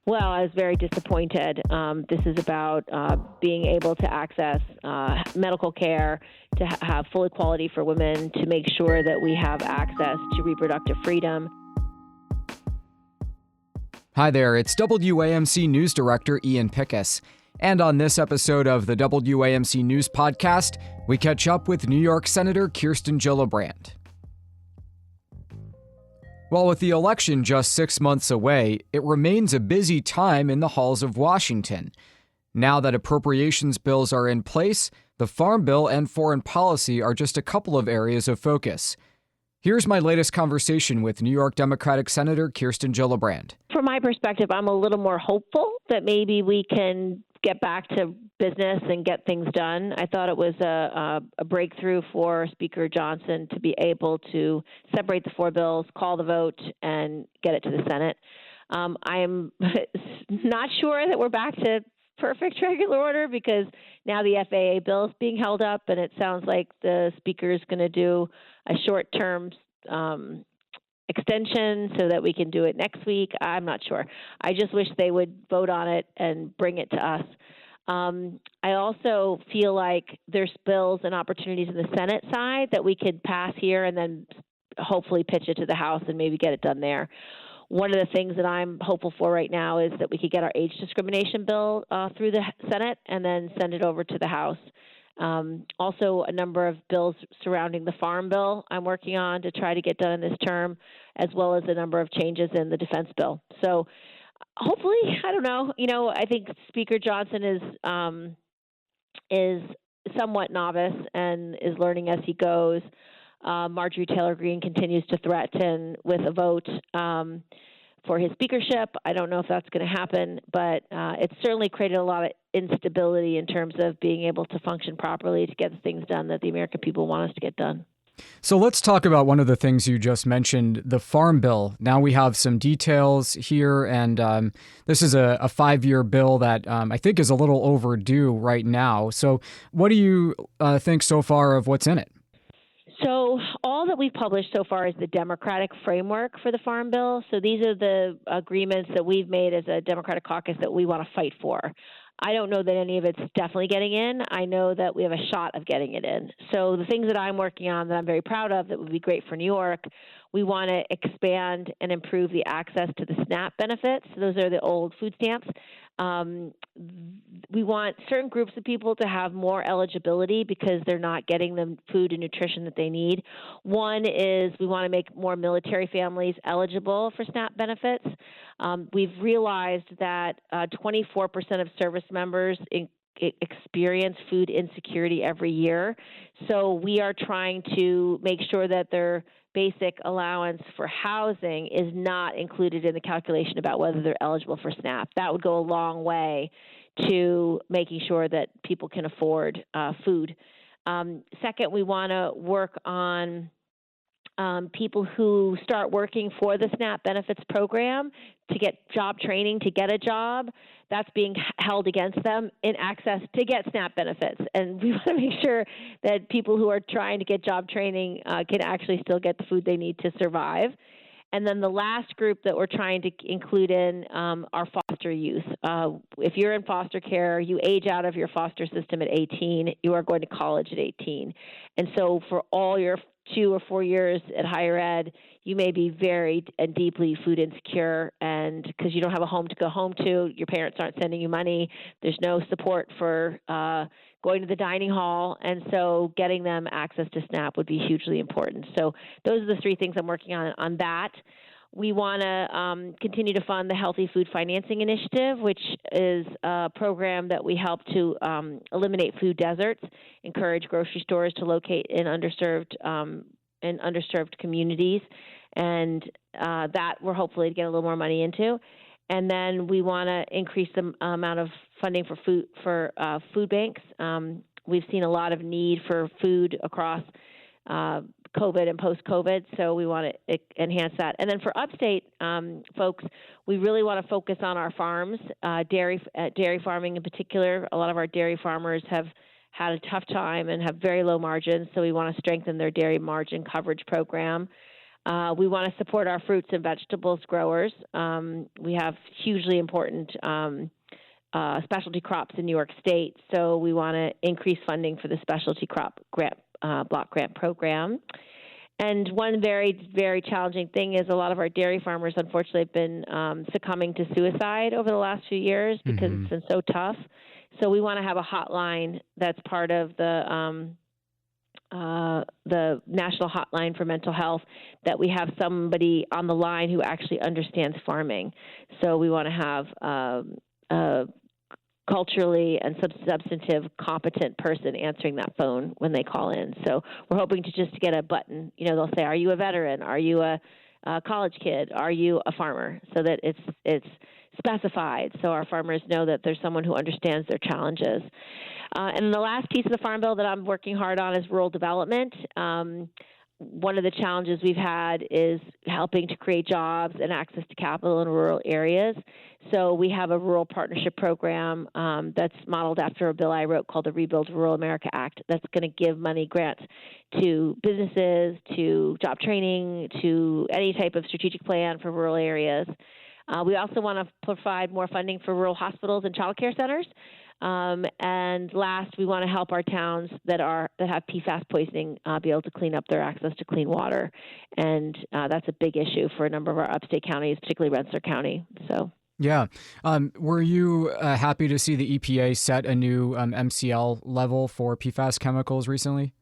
Well, I was very disappointed. This is about being able to access medical care, to have full equality for women, to make sure that we have access to reproductive freedom. Hi there, it's WAMC News Director Ian Pickus. And on this episode of the WAMC News Podcast, we catch up with New York Senator Kirsten Gillibrand. Well, with the election just 6 months away, it remains a busy time in the halls of Washington. Now that appropriations bills are in place, the Farm Bill and foreign policy are just a couple of areas of focus. Here's my latest conversation with New York Democratic Senator Kirsten Gillibrand. From my perspective, I'm a little more hopeful that maybe we can get back to business and get things done. I thought it was a breakthrough for Speaker Johnson to be able to separate the four bills, call the vote, and get it to the Senate. I am not sure that we're back to perfect regular order because now the FAA bill is being held up, and it sounds like the Speaker is going to do a short-term extension so that we can do it next week. I'm not sure. I just wish they would vote on it and bring it to us. I also feel like there's bills and opportunities in the Senate side that we could pass here and then hopefully pitch it to the House and maybe get it done there. One of the things that I'm hopeful for right now is that we could get our age discrimination bill through the Senate and then send it over to the House. Also, a number of bills surrounding the Farm Bill I'm working on to try to get done in this term, as well as a number of changes in the defense bill. So hopefully, I don't know, I think Speaker Johnson is somewhat novice and is learning as he goes. Marjorie Taylor Greene continues to threaten with a vote for his speakership. I don't know if that's going to happen, but it's certainly created a lot of instability in terms of being able to function properly to get the things done that the American people want us to get done. So let's talk about one of the things you just mentioned, the Farm Bill. Now we have some details here, and this is a 5-year bill that I think is a little overdue right now. So what do you think so far of what's in it? So all that we've published so far is the Democratic framework for the Farm Bill. So these are the agreements that we've made as a Democratic caucus that we want to fight for. I don't know that any of it's definitely getting in. I know that we have a shot of getting it in. So the things that I'm working on that I'm very proud of that would be great for New York, we want to expand and improve the access to the SNAP benefits. Those are the old food stamps. We want certain groups of people to have more eligibility because they're not getting the food and nutrition that they need. One is we want to make more military families eligible for SNAP benefits. We've realized that 24% of service members experience food insecurity every year. So we are trying to make sure that their basic allowance for housing is not included in the calculation about whether they're eligible for SNAP. That would go a long way to making sure that people can afford food. Second, we want to work on people who start working for the SNAP benefits program to get job training, to get a job. That's being held against them in access to get SNAP benefits. And we want to make sure that people who are trying to get job training can actually still get the food they need to survive. And then the last group that we're trying to include in are foster youth. If you're in foster care, you age out of your foster system at 18, you are going to college at 18. And so for all your 2 or 4 years at higher ed, you may be very and deeply food insecure, and because you don't have a home to go home to, your parents aren't sending you money, there's no support for going to the dining hall, and so getting them access to SNAP would be hugely important. So those are the 3 things I'm working on that. We want to continue to fund the Healthy Food Financing Initiative, which is a program that we help to eliminate food deserts, encourage grocery stores to locate in underserved communities, and that we're hopefully to get a little more money into. And then we want to increase the amount of funding for food banks. We've seen a lot of need for food across COVID and post-COVID, so we want to enhance that. And then for upstate folks, we really want to focus on our farms, dairy farming in particular. A lot of our dairy farmers have had a tough time and have very low margins, so we want to strengthen their dairy margin coverage program. We want to support our fruits and vegetables growers. We have hugely important specialty crops in New York State, so we want to increase funding for the specialty crop block grant program. And one very, very challenging thing is a lot of our dairy farmers, unfortunately, have been succumbing to suicide over the last few years because it's been so tough. So we want to have a hotline that's part of the National Hotline for Mental Health, that we have somebody on the line who actually understands farming. So we want to have a culturally and substantive competent person answering that phone when they call in. So we're hoping to just get a button. They'll say, are you a veteran? Are you a college kid? Are you a farmer? So that it's specified, so our farmers know that there's someone who understands their challenges. And the last piece of the Farm Bill that I'm working hard on is rural development. One of the challenges we've had is helping to create jobs and access to capital in rural areas. So we have a rural partnership program that's modeled after a bill I wrote called the Rebuild Rural America Act that's going to give money grants to businesses, to job training, to any type of strategic plan for rural areas. We also want to provide more funding for rural hospitals and child care centers. And last, we want to help our towns that have PFAS poisoning be able to clean up their access to clean water. And that's a big issue for a number of our upstate counties, particularly Rensselaer County. So. Yeah. Were you happy to see the EPA set a new MCL level for PFAS chemicals recently?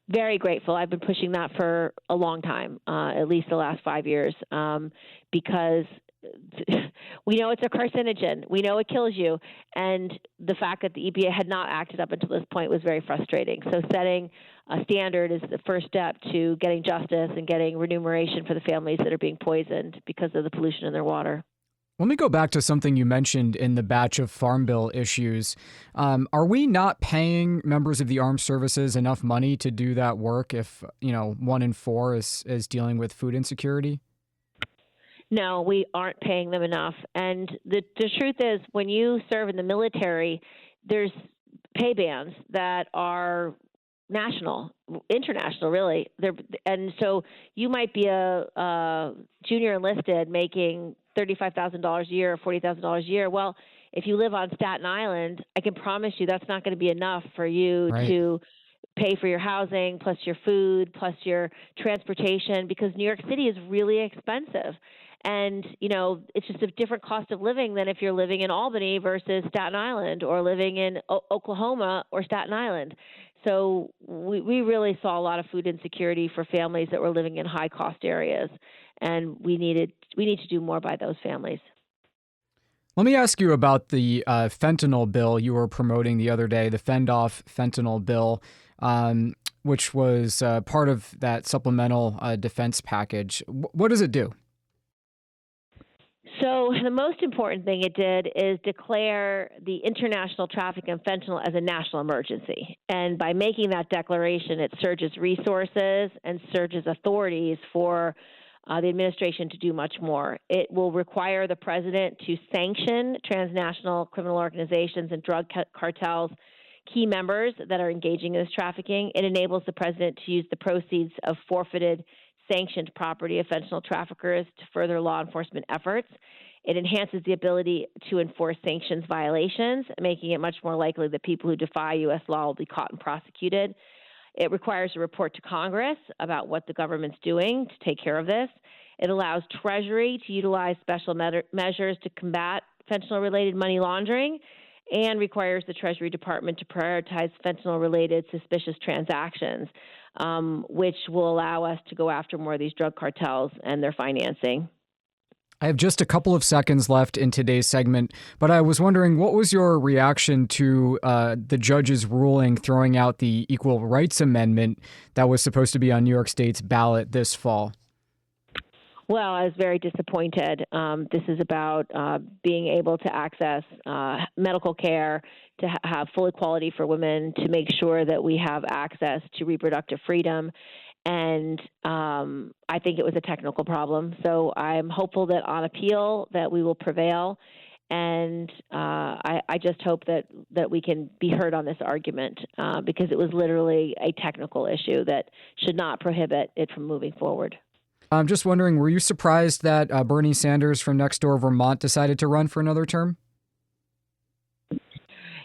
Very grateful. I've been pushing that for a long time, at least the last 5 years, because we know it's a carcinogen. We know it kills you. And the fact that the EPA had not acted up until this point was very frustrating. So setting a standard is the first step to getting justice and getting remuneration for the families that are being poisoned because of the pollution in their water. Let me go back to something you mentioned in the batch of Farm Bill issues. Are we not paying members of the armed services enough money to do that work if, 1 in 4 is dealing with food insecurity? No, we aren't paying them enough. And the truth is, when you serve in the military, there's pay bands that are national, international, really. And so you might be a junior enlisted making $35,000 a year or $40,000 a year. Well, if you live on Staten Island, I can promise you that's not going to be enough for you to pay for your housing, plus your food, plus your transportation, because New York City is really expensive. And, it's just a different cost of living than if you're living in Albany versus Staten Island, or living in Oklahoma or Staten Island. So we really saw a lot of food insecurity for families that were living in high cost areas. And we need to do more by those families. Let me ask you about the fentanyl bill you were promoting the other day, the Fend Off fentanyl bill, which was part of that supplemental defense package. What does it do? So the most important thing it did is declare the international traffic in fentanyl as a national emergency. And by making that declaration, it surges resources and surges authorities for the administration to do much more. It will require the president to sanction transnational criminal organizations and drug cartels, key members that are engaging in this trafficking. It enables the president to use the proceeds of forfeited sanctioned property of fentanyl traffickers to further law enforcement efforts. It enhances the ability to enforce sanctions violations, making it much more likely that people who defy U.S. law will be caught and prosecuted. It requires a report to Congress about what the government's doing to take care of this. It allows Treasury to utilize special measures to combat fentanyl-related money laundering, and requires the Treasury Department to prioritize fentanyl-related suspicious transactions, which will allow us to go after more of these drug cartels and their financing. I have just a couple of seconds left in today's segment, but I was wondering, what was your reaction to the judge's ruling throwing out the Equal Rights Amendment that was supposed to be on New York State's ballot this fall? Well, I was very disappointed. This is about being able to access medical care, to have full equality for women, to make sure that we have access to reproductive freedom. And I think it was a technical problem. So I'm hopeful that on appeal that we will prevail. And I just hope that we can be heard on this argument because it was literally a technical issue that should not prohibit it from moving forward. I'm just wondering, were you surprised that Bernie Sanders from next door Vermont decided to run for another term?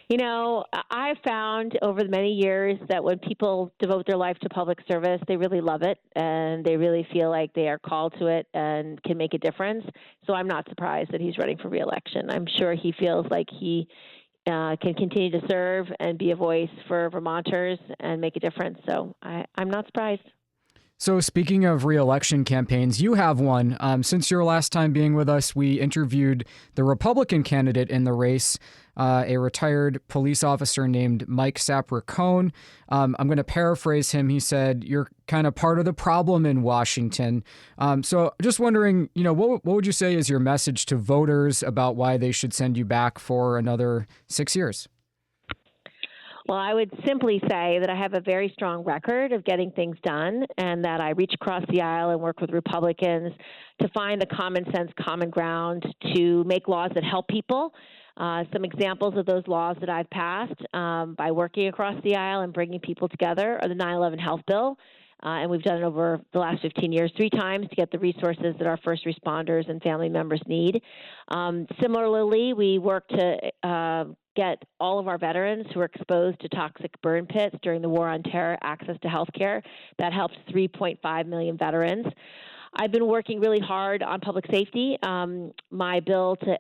You know, I've found over the many years that when people devote their life to public service, they really love it and they really feel like they are called to it and can make a difference. So I'm not surprised that he's running for re-election. I'm sure he feels like he can continue to serve and be a voice for Vermonters and make a difference. So I'm not surprised. So speaking of re-election campaigns, you have one. Since your last time being with us, we interviewed the Republican candidate in the race, a retired police officer named Mike Sapricone. I'm going to paraphrase him. He said, "You're kind of part of the problem in Washington." So just wondering, what would you say is your message to voters about why they should send you back for another 6 years? Well, I would simply say that I have a very strong record of getting things done and that I reach across the aisle and work with Republicans to find the common sense, common ground to make laws that help people. Some examples of those laws that I've passed by working across the aisle and bringing people together are the 9/11 health bill. And we've done it over the last 15 years 3 times to get the resources that our first responders and family members need. Similarly, we work to get all of our veterans who are exposed to toxic burn pits during the War on Terror access to health care. That helps 3.5 million veterans. I've been working really hard on public safety. My bill to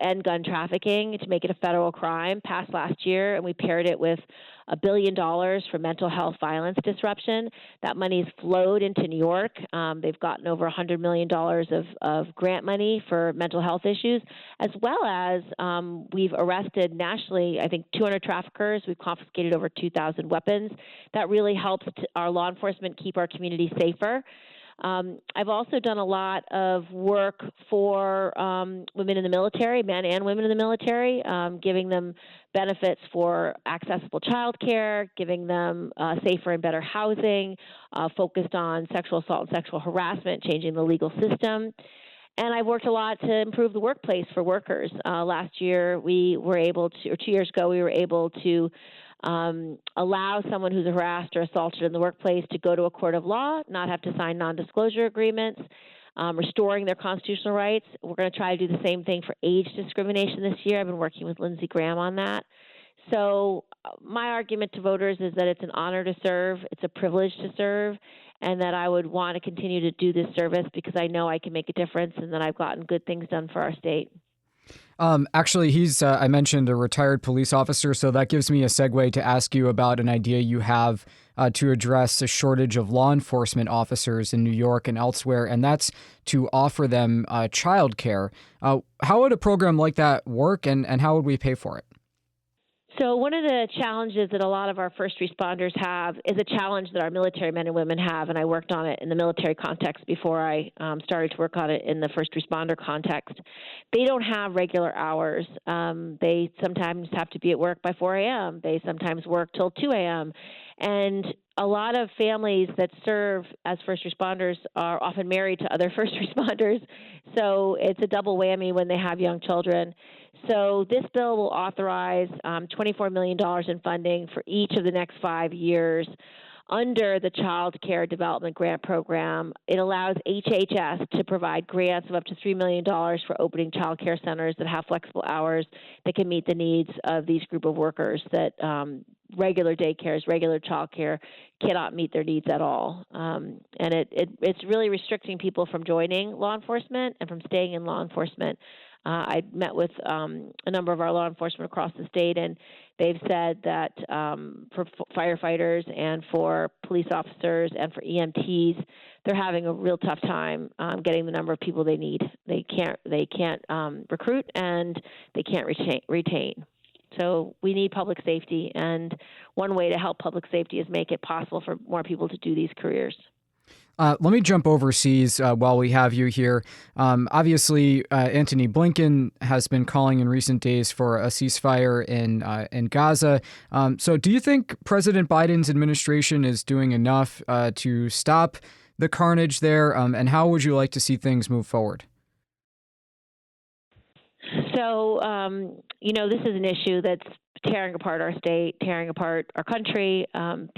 end gun trafficking, to make it a federal crime, passed last year, and we paired it with $1 billion for mental health violence disruption. That money has flowed into New York. They've gotten over $100 million of grant money for mental health issues, as well as we've arrested nationally, I think, 200 traffickers. We've confiscated over 2,000 weapons. That really helps our law enforcement keep our communities safer. I've also done a lot of work for women in the military, men and women in the military, giving them benefits for accessible child care, giving them safer and better housing, focused on sexual assault and sexual harassment, changing the legal system. And I've worked a lot to improve the workplace for workers. Last year, we were able to, or 2 years ago, we were able to allow someone who's harassed or assaulted in the workplace to go to a court of law, not have to sign non-disclosure agreements, restoring their constitutional rights. We're going to try to do the same thing for age discrimination this year. I've been working with Lindsey Graham on that. So my argument to voters is that it's an honor to serve, it's a privilege to serve, and that I would want to continue to do this service because I know I can make a difference and that I've gotten good things done for our state. Actually, I mentioned a retired police officer, so that gives me a segue to ask you about an idea you have to address a shortage of law enforcement officers in New York and elsewhere, and that's to offer them child care. How would a program like that work, and how would we pay for it? So one of the challenges that a lot of our first responders have is a challenge that our military men and women have, and I worked on it in the military context before I started to work on it in the first responder context. They don't have regular hours. They sometimes have to be at work by 4 a.m. They sometimes work till 2 a.m. And a lot of families that serve as first responders are often married to other first responders, so it's a double whammy when they have young children. So this bill will authorize $24 million in funding for each of the next 5 years under the Child Care Development Grant Program. It allows HHS to provide grants of up to $3 million for opening child care centers that have flexible hours that can meet the needs of these group of workers that regular daycares, regular child care cannot meet their needs at all. And it's really restricting people from joining law enforcement and from staying in law enforcement. I met with a number of our law enforcement across the state, and they've said that for firefighters and for police officers and for EMTs, they're having a real tough time getting the number of people they need. They can't recruit, and they can't retain. So we need public safety, and one way to help public safety is make it possible for more people to do these careers. Let me jump overseas while we have you here. Obviously, Antony Blinken has been calling in recent days for a ceasefire in Gaza. So do you think President Biden's administration is doing enough to stop the carnage there? And how would you like to see things move forward? So, this is an issue that's tearing apart our state, tearing apart our country.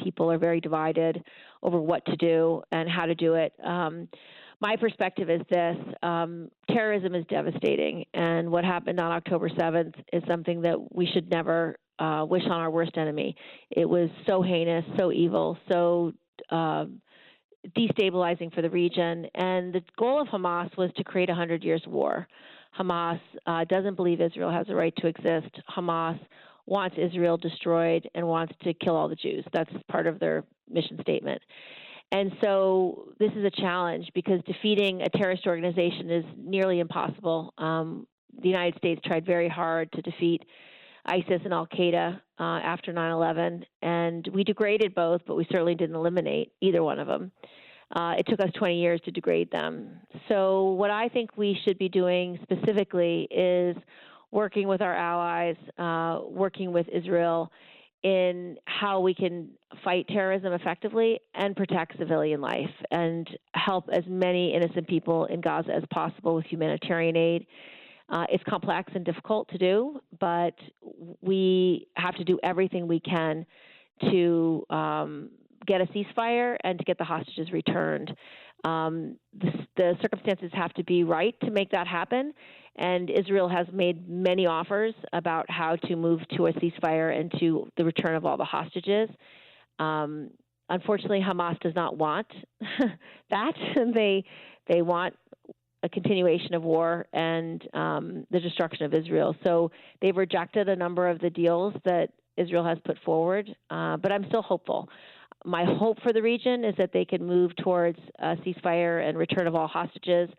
People are very divided over what to do and how to do it. My my perspective is this: terrorism is devastating, and what happened on October 7th is something that we should never wish on our worst enemy. It was so heinous, so evil, so destabilizing for the region. And the goal of Hamas was to create a 100 years war. Hamas doesn't believe Israel has a right to exist. Hamas wants Israel destroyed and wants to kill all the Jews. That's part of their mission statement. And so this is a challenge because defeating a terrorist organization is nearly impossible. The United States tried very hard to defeat ISIS and Al-Qaeda after 9/11, and we degraded both, but we certainly didn't eliminate either one of them. It took us 20 years to degrade them. So what I think we should be doing specifically is working with our allies, working with Israel in how we can fight terrorism effectively and protect civilian life and help as many innocent people in Gaza as possible with humanitarian aid. It's complex and difficult to do, but we have to do everything we can to get a ceasefire and to get the hostages returned. The circumstances have to be right to make that happen, and Israel has made many offers about how to move to a ceasefire and to the return of all the hostages. Unfortunately, Hamas does not want that. They want a continuation of war and the destruction of Israel. So they've rejected a number of the deals that Israel has put forward, but I'm still hopeful. My hope for the region is that they can move towards a ceasefire and return of all hostages,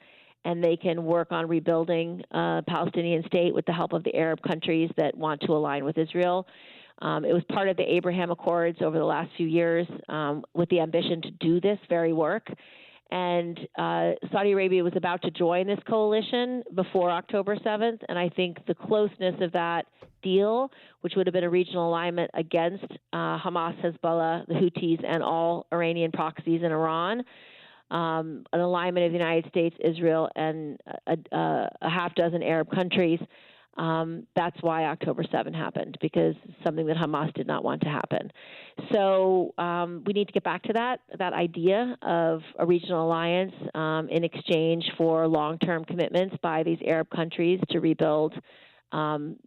and they can work on rebuilding a Palestinian state with the help of the Arab countries that want to align with Israel. It was part of the Abraham Accords over the last few years with the ambition to do this very work. And Saudi Arabia was about to join this coalition before October 7th, and I think the closeness of that deal, which would have been a regional alignment against Hamas, Hezbollah, the Houthis, and all Iranian proxies in Iran, an alignment of the United States, Israel, and a half dozen Arab countries. That's why October 7 happened, because it's something that Hamas did not want to happen. So we need to get back to that idea of a regional alliance in exchange for long-term commitments by these Arab countries to rebuild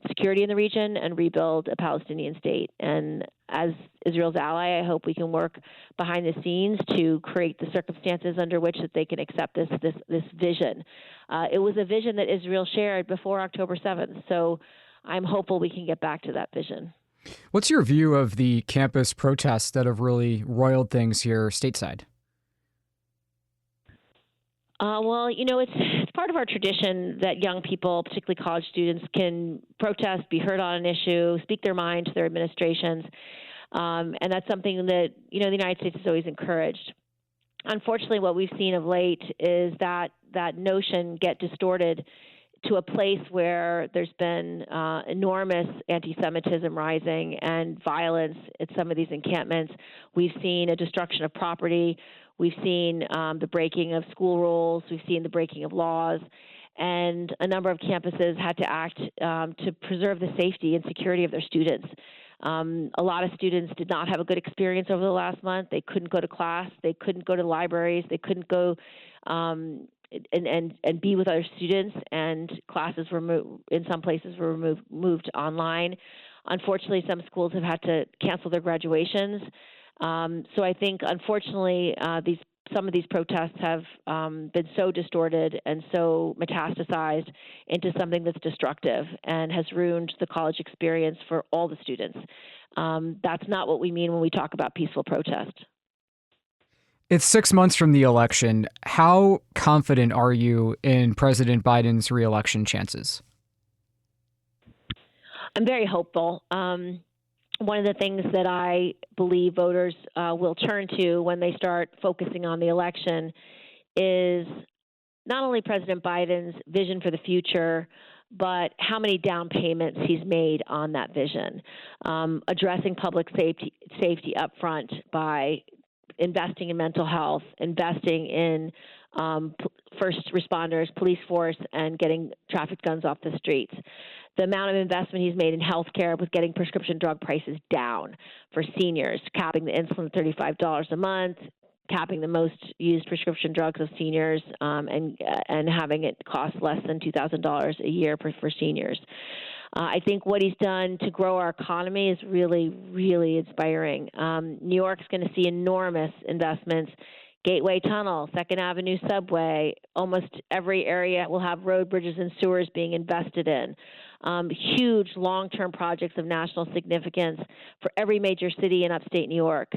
security in the region and rebuild a Palestinian state. And as Israel's ally, I hope we can work behind the scenes to create the circumstances under which that they can accept this vision. It was a vision that Israel shared before October 7th, so I'm hopeful we can get back to that vision. What's your view of the campus protests that have really roiled things here stateside? Well, it's part of our tradition that young people, particularly college students, can protest, be heard on an issue, speak their mind to their administrations, and that's something that, the United States has always encouraged. Unfortunately, what we've seen of late is that notion get distorted to a place where there's been enormous anti-Semitism rising and violence at some of these encampments. We've seen a destruction of property. We've seen the breaking of school rules. We've seen the breaking of laws. And a number of campuses had to act to preserve the safety and security of their students. A lot of students did not have a good experience over the last month. They couldn't go to class. They couldn't go to libraries. They couldn't go and be with other students. And classes were in some places were moved online. Unfortunately, some schools have had to cancel their graduations. So I think, unfortunately, some of these protests have been so distorted and so metastasized into something that's destructive and has ruined the college experience for all the students. That's not what we mean when we talk about peaceful protest. It's 6 months from the election. How confident are you in President Biden's reelection chances? I'm very hopeful. One of the things that I believe voters will turn to when they start focusing on the election is not only President Biden's vision for the future, but how many down payments he's made on that vision, addressing public safety up front by investing in mental health, investing in first responders, police force, and getting traffic guns off the streets. The amount of investment he's made in healthcare with getting prescription drug prices down for seniors, capping the insulin at $35 a month, capping the most used prescription drugs of seniors and having it cost less than $2,000 a year for seniors. I think what he's done to grow our economy is really, really inspiring. New York's going to see enormous investments. Gateway Tunnel, Second Avenue subway, almost every area will have road, bridges, and sewers being invested in. Huge long-term projects of national significance for every major city in upstate New York.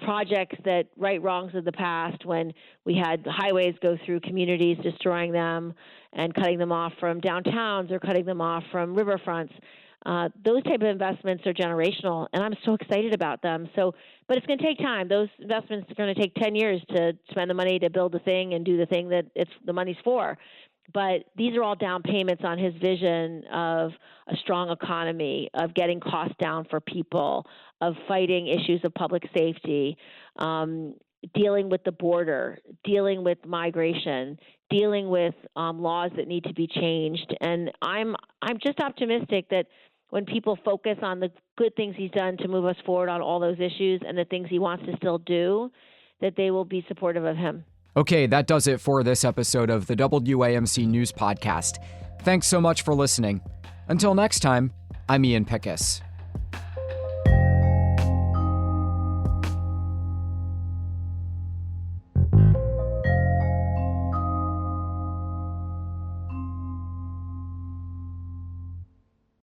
Projects that right wrongs of the past when we had highways go through communities, destroying them and cutting them off from downtowns or cutting them off from riverfronts. Those type of investments are generational, and I'm so excited about them. But it's going to take time. Those investments are going to take 10 years to spend the money to build the thing and do the thing that the money's for. But these are all down payments on his vision of a strong economy, of getting costs down for people, of fighting issues of public safety, dealing with the border, dealing with migration, dealing with laws that need to be changed. And I'm just optimistic that when people focus on the good things he's done to move us forward on all those issues and the things he wants to still do, that they will be supportive of him. Okay, that does it for this episode of the WAMC News Podcast. Thanks so much for listening. Until next time, I'm Ian Pickus.